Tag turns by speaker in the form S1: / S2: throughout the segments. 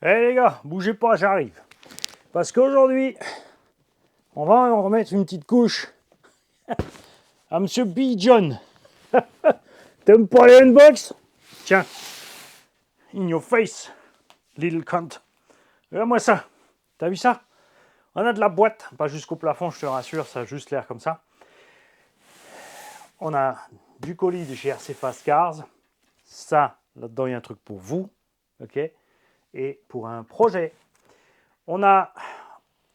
S1: Eh les gars, bougez pas, j'arrive. Parce qu'aujourd'hui, on va en remettre une petite couche à Monsieur B. John. T'aimes pas les unbox? Tiens, in your face, little cunt. Regarde-moi ça. T'as vu ça? On a de la boîte, pas jusqu'au plafond, je te rassure, ça a juste l'air comme ça. On a du colis de chez RC Fast Cars. Ça, là-dedans, il y a un truc pour vous. Ok? Et pour un projet, on a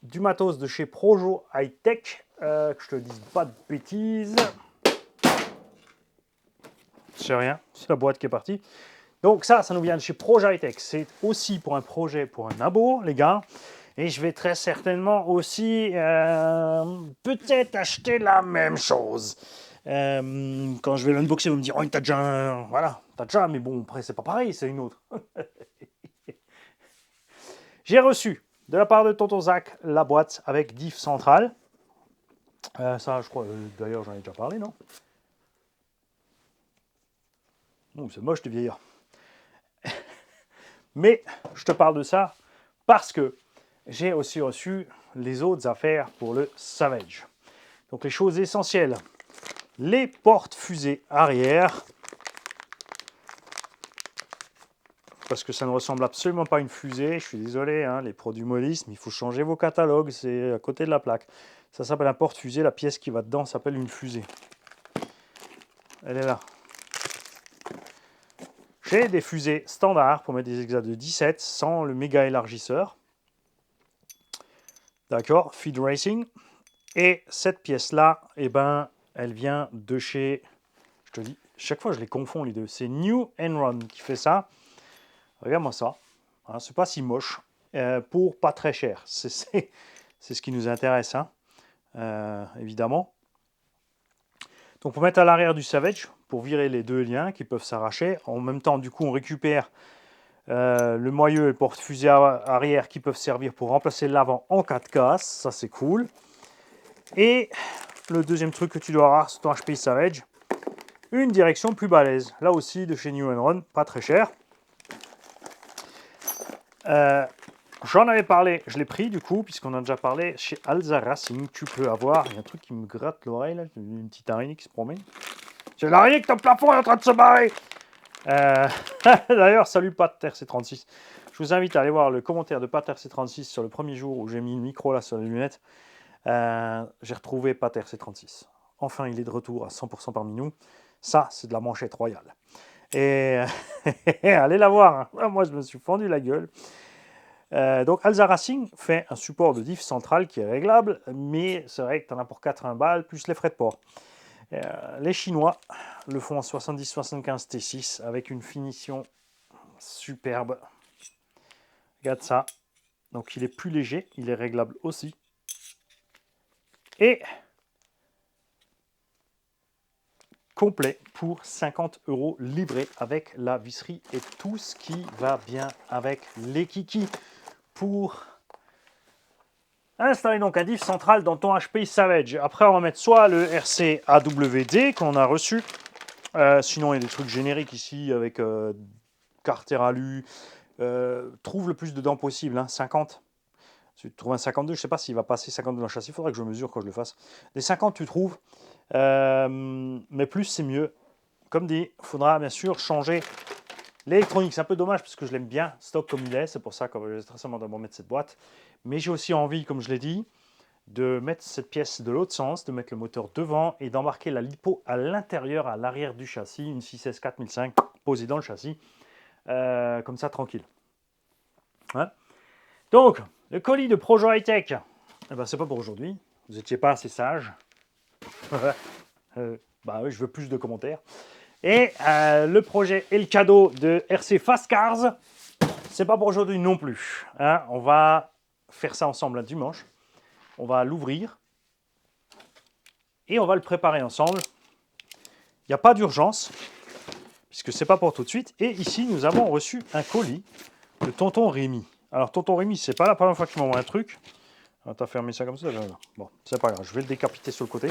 S1: du matos de chez Projo High Tech. Que je te dise pas de bêtises. C'est rien, c'est la boîte qui est partie. Donc ça nous vient de chez Projo High Tech. C'est aussi pour un projet, pour un abo, les gars. Et je vais très certainement aussi peut-être acheter la même chose. Quand je vais l'unboxer, vous me direz, oh, t'as déjà un... Voilà, t'as déjà, mais bon, après, c'est pas pareil, c'est une autre. J'ai reçu, de la part de Tonton Zach, la boîte avec diff centrale. Ça, je crois, d'ailleurs, j'en ai déjà parlé, non? Oh, c'est moche de vieillir. Mais je te parle de ça parce que j'ai aussi reçu les autres affaires pour le Savage. Donc les choses essentielles. Les portes-fusées arrière. Parce que ça ne ressemble absolument pas à une fusée. Je suis désolé, hein, les produits Molis, mais il faut changer vos catalogues. C'est à côté de la plaque. Ça s'appelle un porte-fusée. La pièce qui va dedans s'appelle une fusée. Elle est là. J'ai des fusées standards pour mettre des hexas de 17 sans le méga élargisseur. D'accord, Feed Racing. Et cette pièce-là, eh ben, elle vient de chez... Je te dis, chaque fois je les confonds les deux. C'est New Enron qui fait ça. Regarde-moi ça. Hein, c'est pas si moche. Pour pas très cher. C'est ce qui nous intéresse, hein, évidemment. Donc pour mettre à l'arrière du Savage, pour virer les deux liens qui peuvent s'arracher. En même temps, du coup, on récupère le moyeu et le porte-fusée arrière qui peuvent servir pour remplacer l'avant en cas de casse. Ça, c'est cool. Et le deuxième truc que tu dois avoir sur ton HPI Savage, une direction plus balèze. Là aussi, de chez New Enron, pas très cher. J'en avais parlé, je l'ai pris du coup, puisqu'on a déjà parlé chez Alza Racing. Tu peux avoir, il y a un truc qui me gratte l'oreille, là, une petite araignée qui se promène. C'est l'araignée que ton plafond est en train de se barrer. D'ailleurs, salut Pat RC36. Je vous invite à aller voir le commentaire de Pat RC36 sur le premier jour où j'ai mis le micro là sur les lunettes. J'ai retrouvé Pat RC36. Enfin, il est de retour à 100% parmi nous. Ça, c'est de la manchette royale. Et allez la voir. Hein. Moi, je me suis fendu la gueule. Donc Alza Racing fait un support de diff central qui est réglable, mais c'est vrai que tu en as pour 80 balles, plus les frais de port. Les Chinois le font en 70-75 T6 avec une finition superbe. Regarde ça. Donc il est plus léger, il est réglable aussi. Et complet pour 50 € livré avec la visserie et tout ce qui va bien avec les kikis pour installer donc un diff central dans ton HPI Savage. Après, on va mettre soit le RC AWD qu'on a reçu. Sinon, il y a des trucs génériques ici avec Carter Alu. Trouve le plus de dents possible, hein, 50. Si tu trouves un 52, je ne sais pas s'il va passer 52 dans le châssis. Il faudrait que je mesure quand je le fasse. Des 50, tu trouves. Mais plus, c'est mieux. Comme dit, il faudra bien sûr changer l'électronique. C'est un peu dommage parce que je l'aime bien, stock comme il est. C'est pour ça que j'ai très récemment d'abord mettre cette boîte. Mais j'ai aussi envie, comme je l'ai dit, de mettre cette pièce de l'autre sens, de mettre le moteur devant et d'embarquer la lipo à l'intérieur, à l'arrière du châssis, une 6S 4005 posée dans le châssis, comme ça, tranquille. Hein. Donc, le colis de Projo High Tech, eh ben, c'est pas pour aujourd'hui. Vous n'étiez pas assez sage. Bah oui, je veux plus de commentaires. Et le projet et le cadeau de RC Fast Cars, c'est pas pour aujourd'hui non plus. Hein. On va faire ça ensemble un dimanche. On va l'ouvrir et on va le préparer ensemble. Il n'y a pas d'urgence, puisque c'est pas pour tout de suite. Et ici, nous avons reçu un colis de Tonton Rémi. Alors, Tonton Rémi, c'est pas la première fois qu'il m'envoie un truc. Tu as fermé ça comme ça. Bon, c'est pas grave, je vais le décapiter sur le côté.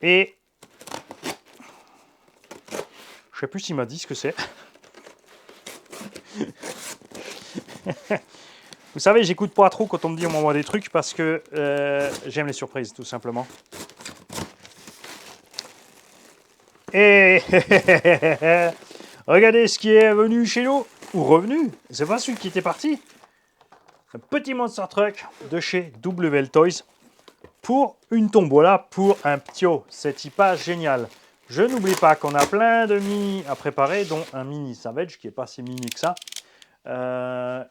S1: Et je sais plus s'il m'a dit ce que c'est. Vous savez, j'écoute pas trop quand on me dit on m'envoie des trucs parce que j'aime les surprises, tout simplement. Et regardez ce qui est venu chez nous, ou revenu, c'est pas celui qui était parti. Un petit Monster Truck de chez WL Toys pour une tombola pour un ptio. C'est hyper génial. Je n'oublie pas qu'on a plein de mini à préparer, dont un mini Savage qui est pas si mini que ça.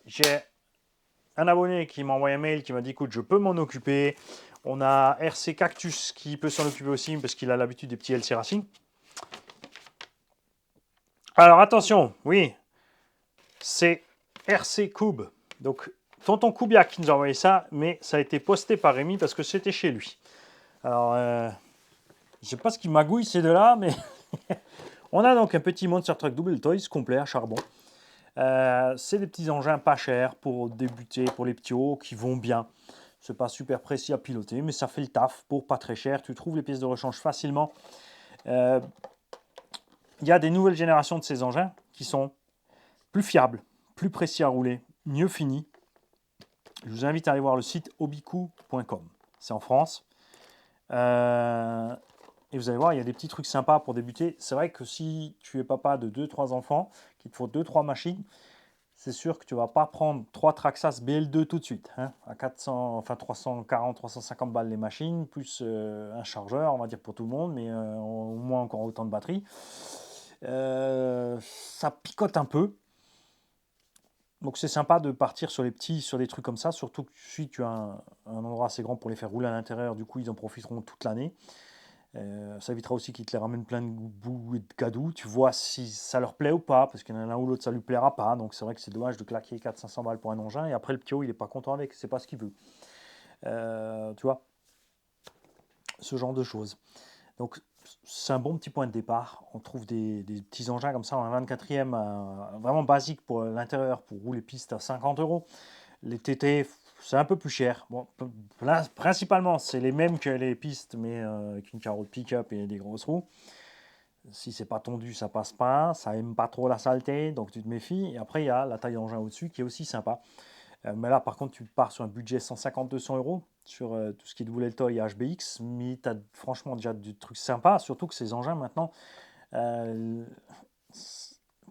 S1: J'ai un abonné qui m'a envoyé un mail qui m'a dit écoute, je peux m'en occuper. On a RC Cactus qui peut s'en occuper aussi parce qu'il a l'habitude des petits LC Racing. Alors attention, oui, c'est RC Cube. Donc tonton Koubiak qui nous a envoyé ça, mais ça a été posté par Rémi parce que c'était chez lui. Alors, je sais pas ce qui magouille ces deux-là, mais on a donc un petit Monster Truck Double Toys complet à charbon. C'est des petits engins pas chers pour débuter, pour les ptios qui vont bien. C'est pas super précis à piloter, mais ça fait le taf pour pas très cher. Tu trouves les pièces de rechange facilement. Il y a des nouvelles générations de ces engins qui sont plus fiables, plus précis à rouler, mieux finis. Je vous invite à aller voir le site obiku.com. C'est en France. Et vous allez voir, il y a des petits trucs sympas pour débuter. C'est vrai que si tu es papa de 2-3 enfants, qu'il te faut 2-3 machines, c'est sûr que tu ne vas pas prendre 3 Traxxas BL2 tout de suite. Hein, à 400, enfin 340, 350 balles les machines, plus un chargeur, on va dire pour tout le monde, mais au moins encore autant de batterie. Ça picote un peu. Donc c'est sympa de partir sur les petits, sur des trucs comme ça, surtout que si tu as un endroit assez grand pour les faire rouler à l'intérieur, du coup ils en profiteront toute l'année. Ça évitera aussi qu'ils te les ramènent plein de boue et de gadou. Tu vois si ça leur plaît ou pas, parce qu'il y en a l'un ou l'autre ça lui plaira pas. Donc c'est vrai que c'est dommage de claquer 400-500 balles pour un engin et après le ptio il est pas content avec, c'est pas ce qu'il veut. Tu vois, ce genre de choses. Donc c'est un bon petit point de départ. On trouve des petits engins comme ça en 24e, vraiment basique pour l'intérieur, pour rouler piste à 50 euros. Les TT, c'est un peu plus cher. Bon, principalement, c'est les mêmes que les pistes, mais avec une carreau de pick-up et des grosses roues. Si c'est pas tondu, ça passe pas. Ça aime pas trop la saleté, donc tu te méfies. Et après, il y a la taille d'engin au-dessus qui est aussi sympa. Mais là, par contre, tu pars sur un budget 150-200 euros sur tout ce qui est double toy et HBX. Mais tu as franchement déjà du truc sympa, surtout que ces engins maintenant. euh,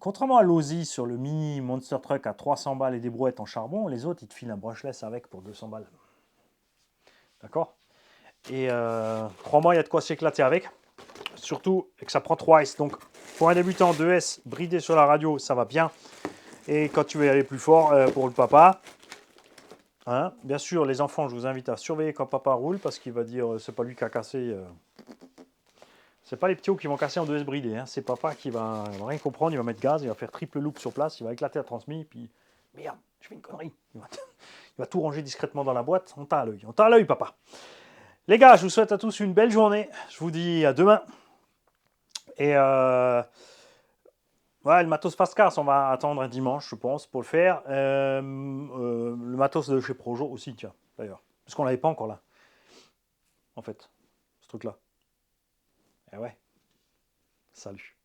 S1: Contrairement à l'Audi sur le mini Monster Truck à 300 balles et des brouettes en charbon, les autres ils te filent un brushless avec pour 200 balles. D'accord. Et crois-moi, il y a de quoi s'éclater avec. Surtout que ça prend 3 S. Donc pour un débutant, 2 S bridé sur la radio, ça va bien. Et quand tu veux y aller plus fort pour le papa, hein, bien sûr, les enfants, je vous invite à surveiller quand papa roule parce qu'il va dire c'est pas lui qui a cassé. C'est pas les petits qui vont casser en 2S bridé. Hein. C'est papa qui va rien comprendre, il va mettre gaz, il va faire triple loop sur place, il va éclater la transmis, puis merde, je fais une connerie. Il va tout ranger discrètement dans la boîte. On t'a à l'œil, papa. Les gars, je vous souhaite à tous une belle journée. Je vous dis à demain. Et ouais, le matos fast cars, on va attendre un dimanche, je pense, pour le faire. Le matos de chez Projo aussi, tiens, d'ailleurs. Parce qu'on l'avait pas encore là, en fait, ce truc-là. Eh ouais, salut.